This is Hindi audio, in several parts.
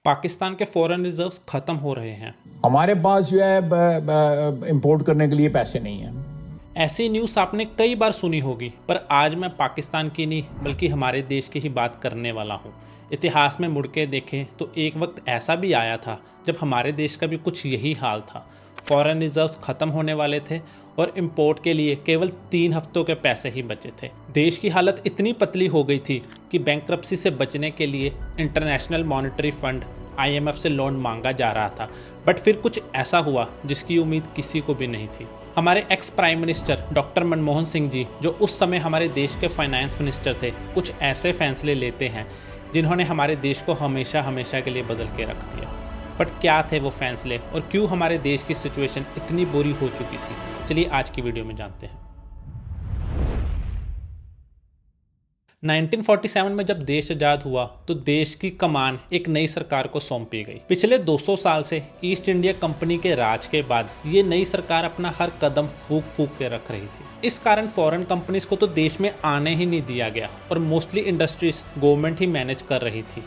पाकिस्तान के फॉरेन रिजर्व्स खत्म हो रहे हैं। हमारे पास जो है इंपोर्ट करने के लिए पैसे नहीं हैं। ऐसी न्यूज़ आपने कई बार सुनी होगी, पर आज मैं पाकिस्तान की नहीं बल्कि हमारे देश की ही बात करने वाला हूँ। इतिहास में मुड़ के देखें तो एक वक्त ऐसा भी आया था जब हमारे देश का भी कुछ यही हाल था। फॉरेन रिजर्व्स ख़त्म होने वाले थे और इंपोर्ट के लिए केवल 3 हफ्तों के पैसे ही बचे थे। देश की हालत इतनी पतली हो गई थी कि बैंक्रप्सी से बचने के लिए इंटरनेशनल मॉनेटरी फंड IMF से लोन मांगा जा रहा था। बट फिर कुछ ऐसा हुआ जिसकी उम्मीद किसी को भी नहीं थी। हमारे ex prime minister doctor Manmohan Singh ji, जो उस समय हमारे देश के फाइनेंस मिनिस्टर थे, कुछ ऐसे फैसले लेते हैं जिन्होंने हमारे देश को हमेशा हमेशा के लिए बदल के रख दिया। बट क्या थे वो फैसले और क्यों हमारे देश की सिचुएशन इतनी बुरी हो चुकी थी? चलिए आज की वीडियो में जानते हैं। 1947 में जब देश आज़ाद हुआ तो देश की कमान एक नई सरकार को सौंपी गई। पिछले 200 साल से ईस्ट इंडिया कंपनी के राज के बाद ये नई सरकार अपना हर कदम फूंक फूंक के रख रही थी। इस कारण फॉरेन कंपनीज को तो देश में आने ही नहीं दिया गया और मोस्टली इंडस्ट्रीज गवर्नमेंट ही मैनेज कर रही थी।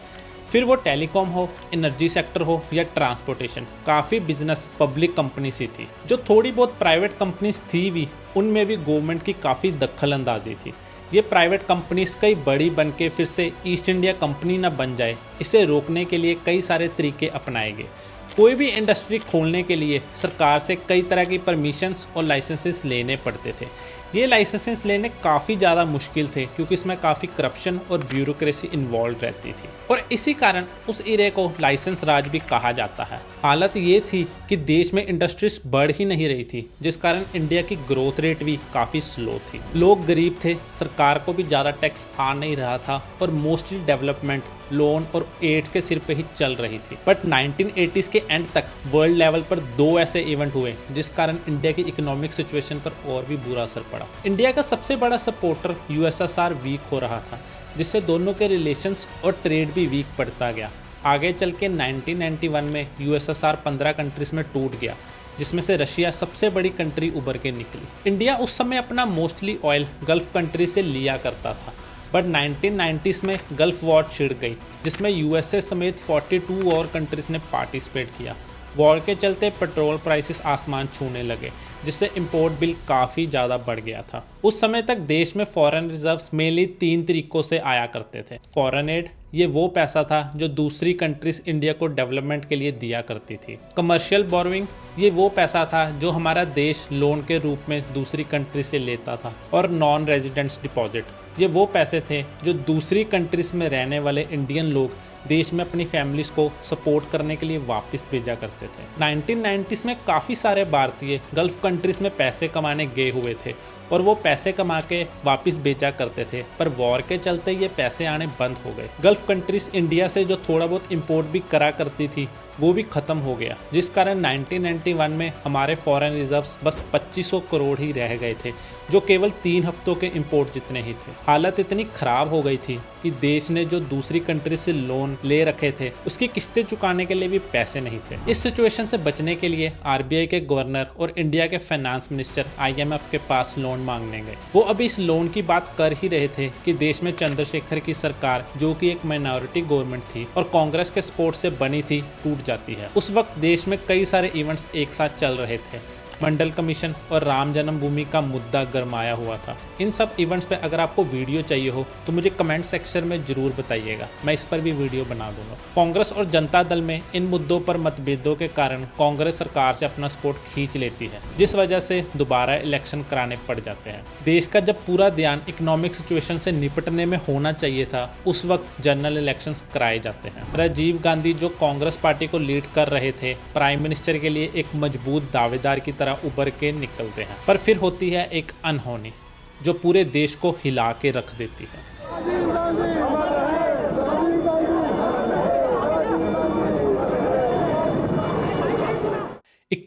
फिर वो टेलीकॉम हो, एनर्जी सेक्टर हो या ट्रांसपोर्टेशन, काफ़ी बिजनेस पब्लिक कंपनी सी थी। जो थोड़ी बहुत प्राइवेट कंपनीज थी भी, उनमें भी गवर्नमेंट की काफ़ी दखल अंदाजी थी। ये प्राइवेट कंपनीज कई बड़ी बन के फिर से ईस्ट इंडिया कंपनी ना बन जाए, इसे रोकने के लिए कई सारे तरीके अपनाए गए। कोई भी इंडस्ट्री खोलने के लिए सरकार से कई तरह की परमिशंस और लाइसेंसेस लेने पड़ते थे। ये लाइसेंसेस लेने काफ़ी ज़्यादा मुश्किल थे क्योंकि इसमें काफ़ी करप्शन और ब्यूरोक्रेसी इन्वॉल्व रहती थी और इसी कारण उस इरे को लाइसेंस राज भी कहा जाता है। हालत ये थी कि देश में इंडस्ट्रीज बढ़ ही नहीं रही थी, जिस कारण इंडिया की ग्रोथ रेट भी काफ़ी स्लो थी। लोग गरीब थे, सरकार को भी ज़्यादा टैक्स आ नहीं रहा था और मोस्टली डेवलपमेंट लोन और एड्स के सिर पे ही चल रही थी। बट 1980s के एंड तक वर्ल्ड लेवल पर 2 ऐसे इवेंट हुए जिस कारण इंडिया की इकोनॉमिक सिचुएशन पर और भी बुरा असर पड़ा। इंडिया का सबसे बड़ा सपोर्टर USSR वीक हो रहा था, जिससे दोनों के रिलेशंस और ट्रेड भी वीक पड़ता गया। आगे चल के 1991 में USSR 15 कंट्रीज में टूट गया, जिसमें से रशिया सबसे बड़ी कंट्री उभर के निकली। इंडिया उस समय अपना मोस्टली ऑयल गल्फ कंट्री से लिया करता था, बट 1990s में गल्फ वॉर छिड़ गई, जिसमें USA समेत 42 और कंट्रीज ने पार्टिसिपेट किया। वॉर के चलते पेट्रोल प्राइसेस आसमान छूने लगे, जिससे इंपोर्ट बिल काफ़ी ज़्यादा बढ़ गया था। उस समय तक देश में फॉरेन रिजर्व्स मेनली 3 तरीक़ों से आया करते थे। फॉरेन एड, ये वो पैसा था जो दूसरी कंट्रीज इंडिया को डेवलपमेंट के लिए दिया करती थी। कमर्शियल बोरोइंग, ये वो पैसा था जो हमारा देश लोन के रूप में दूसरी कंट्री से लेता था। और नॉन रेजिडेंट्स डिपॉजिट, ये वो पैसे थे जो दूसरी कंट्रीज में रहने वाले इंडियन लोग देश में अपनी फैमिलीज को सपोर्ट करने के लिए वापस भेजा करते थे। 1990s में काफ़ी सारे भारतीय गल्फ कंट्रीज में पैसे कमाने गए हुए थे और वो पैसे कमा के वापस बेचा करते थे, पर वॉर के चलते ये पैसे आने बंद हो गए। गल्फ कंट्रीज इंडिया से जो थोड़ा बहुत इंपोर्ट भी करा करती थी वो भी ख़त्म हो गया, जिस कारण 1991 में हमारे फॉरेन रिजर्व्स बस 2500 करोड़ ही रह गए थे, जो केवल 3 हफ्तों के इंपोर्ट जितने ही थे। हालत इतनी ख़राब हो गई थी कि देश ने जो दूसरी कंट्री से लोन ले रखे थे उसकी किस्तें चुकाने के लिए भी पैसे नहीं थे। इस सिचुएशन से बचने के लिए RBI के गवर्नर और इंडिया के फाइनेंस मिनिस्टर IMF के पास लोन मांगने गए। वो अभी इस लोन की बात कर ही रहे थे कि देश में चंद्रशेखर की सरकार, जो कि एक माइनॉरिटी गवर्नमेंट थी और कांग्रेस के सपोर्ट से बनी थी, टूट जाती है। उस वक्त देश में कई सारे इवेंट्स एक साथ चल रहे थे। मंडल कमीशन और राम जन्मभूमि का मुद्दा गरमाया हुआ था। इन सब इवेंट्स पे अगर आपको वीडियो चाहिए हो तो मुझे कमेंट सेक्शन में जरूर बताइएगा, मैं इस पर भी वीडियो बना दूंगा। कांग्रेस और जनता दल में इन मुद्दों पर मतभेदों के कारण कांग्रेस सरकार से अपना सपोर्ट खींच लेती है, जिस वजह से दोबारा इलेक्शन कराने पड़ जाते हैं। देश का जब पूरा ध्यान इकोनॉमिक सिचुएशन से निपटने में होना चाहिए था, उस वक्त जनरल इलेक्शंस कराए जाते हैं। राजीव गांधी, जो कांग्रेस पार्टी को लीड कर रहे थे, प्राइम मिनिस्टर के लिए एक मजबूत दावेदार की तरह उभर के निकलते हैं, पर फिर होती है एक अनहोनी जो पूरे देश को हिला के रख देती है।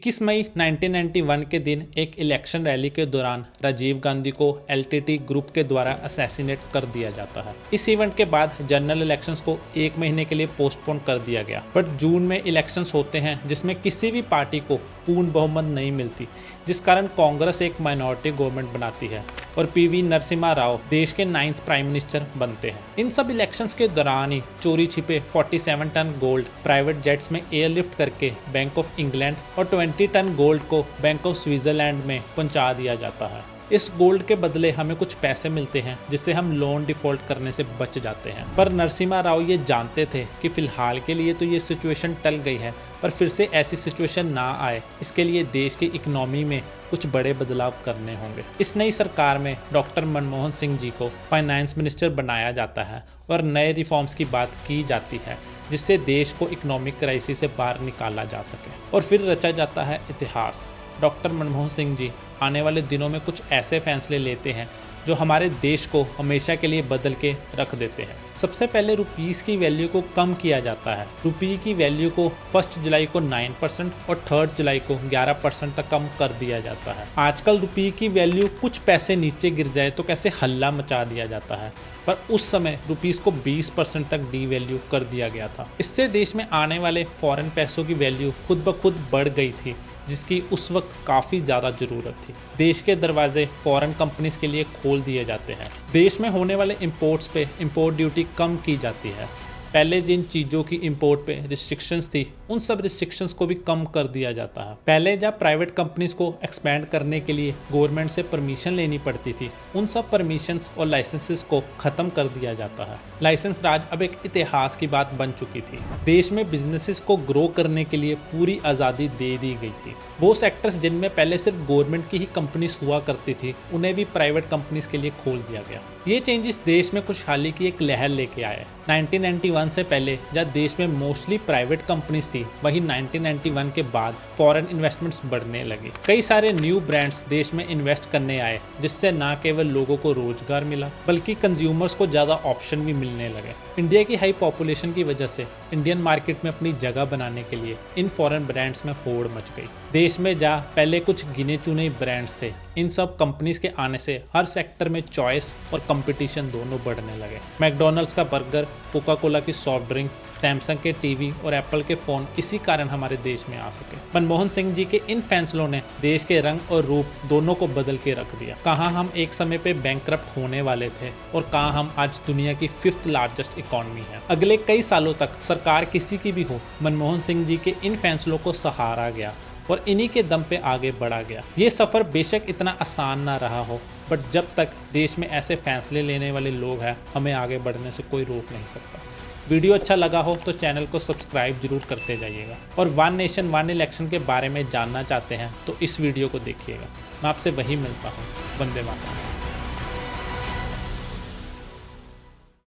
21 मई 1991 के दिन एक इलेक्शन रैली के दौरान राजीव गांधी को एलटीटी ग्रुप के द्वारा असैसिनेट कर दिया जाता है। इस इवेंट के बाद जनरल इलेक्शंस को 1 महीने के लिए पोस्टपोन कर दिया गया, बट जून में इलेक्शंस होते हैं जिसमें किसी भी पार्टी को पूर्ण बहुमत नहीं मिलती, जिस कारण कांग्रेस एक माइनॉरिटी गवर्नमेंट बनाती है और पीवी नरसिम्हा राव देश के 9th प्राइम मिनिस्टर बनते हैं। इन सब इलेक्शंस के दौरान ही चोरी छिपे 47 टन गोल्ड प्राइवेट जेट्स में एयरलिफ्ट करके बैंक ऑफ इंग्लैंड और 20 टन गोल्ड को बैंक ऑफ स्विट्जरलैंड में पहुंचा दिया जाता है। इस गोल्ड के बदले हमें कुछ पैसे मिलते हैं जिससे हम लोन डिफॉल्ट करने से बच जाते हैं। पर नरसिम्हा राव ये जानते थे कि फिलहाल के लिए तो ये सिचुएशन टल गई है, पर फिर से ऐसी सिचुएशन ना आए इसके लिए देश की इकोनॉमी में कुछ बड़े बदलाव करने होंगे। इस नई सरकार में डॉक्टर मनमोहन सिंह जी को फाइनेंस मिनिस्टर बनाया जाता है और नए रिफॉर्म्स की बात की जाती है जिससे देश को इकोनॉमिक क्राइसिस से बाहर निकाला जा सके। और फिर रचा जाता है इतिहास। डॉक्टर मनमोहन सिंह जी आने वाले दिनों में कुछ ऐसे फैसले लेते हैं जो हमारे देश को हमेशा के लिए बदल के रख देते हैं। सबसे पहले रुपीस की वैल्यू को कम किया जाता है। रुपये की वैल्यू को 1 जुलाई को 9% और 3 जुलाई को 11% तक कम कर दिया जाता है। आजकल रुपये की वैल्यू कुछ पैसे नीचे गिर जाए तो कैसे हल्ला मचा दिया जाता है, पर उस समय रुपीस को 20% तक डी वैल्यू कर दिया गया था। इससे देश में आने वाले फॉरेन पैसों की वैल्यू खुद ब खुद बढ़ गई थी, जिसकी उस वक्त काफ़ी ज़्यादा ज़रूरत थी। देश के दरवाजे फॉरेन कंपनीज के लिए खोल दिए जाते हैं। देश में होने वाले इंपोर्ट्स पे इंपोर्ट ड्यूटी कम की जाती है। पहले जिन चीज़ों की इंपोर्ट पे रिस्ट्रिक्शंस थी उन सब रिस्ट्रिक्शंस को भी कम कर दिया जाता है। पहले जब प्राइवेट कंपनीज को एक्सपैंड करने के लिए गवर्नमेंट से परमिशन लेनी पड़ती थी, उन सब परमिशंस और लाइसेंसेस को ख़त्म कर दिया जाता है। लाइसेंस राज अब एक इतिहास की बात बन चुकी थी। देश में बिजनेसेस को ग्रो करने के लिए पूरी आज़ादी दे दी गई थी। वो सेक्टर्स जिनमें पहले सिर्फ गवर्नमेंट की ही कंपनीज हुआ करती थी उन्हें भी प्राइवेट कंपनीज के लिए खोल दिया गया। ये चेंजेस देश में खुशहाली की एक लहर लेके आए। 1991 से पहले जब देश में मोस्टली प्राइवेट कंपनीज थी, वहीं 1991 के बाद फॉरेन इन्वेस्टमेंट्स बढ़ने लगे। कई सारे न्यू ब्रांड्स देश में इन्वेस्ट करने आए, जिससे न केवल लोगों को रोजगार मिला बल्कि कंज्यूमर्स को ज़्यादा ऑप्शन भी मिलने लगे। इंडिया की हाई पॉपुलेशन की वजह से इंडियन मार्केट में अपनी जगह बनाने के लिए इन फॉरेन ब्रांड्स में होड़ मच गई। देश में जहाँ पहले कुछ गिने चुने ब्रांड्स थे, इन सब कंपनीज के आने से हर सेक्टर में चॉइस और कंपटीशन दोनों बढ़ने लगे। मैकडॉनल्ड्स का बर्गर, कोका कोला की सॉफ्ट ड्रिंक, सैमसंग के टीवी और एप्पल के फ़ोन इसी कारण हमारे देश में आ सके। मनमोहन सिंह जी के इन फैसलों ने देश के रंग और रूप दोनों को बदल के रख दिया। कहाँ हम एक समय पे बैंकक्रप्ट होने वाले थे और कहाँ हम आज दुनिया की 5th लार्जेस्ट इकॉनमी है। अगले कई सालों तक सरकार किसी की भी हो, मनमोहन सिंह जी के इन फैसलों को सहारा गया और इन्हीं के दम पे आगे बढ़ा गया। ये सफ़र बेशक इतना आसान ना रहा हो, बट जब तक देश में ऐसे फैसले लेने वाले लोग हैं, हमें आगे बढ़ने से कोई रोक नहीं सकता। वीडियो अच्छा लगा हो तो चैनल को सब्सक्राइब जरूर करते जाइएगा और वन नेशन वन इलेक्शन के बारे में जानना चाहते हैं तो इस वीडियो को देखिएगा। मैं आपसे वही मिलता हूँ। वंदे मातरम।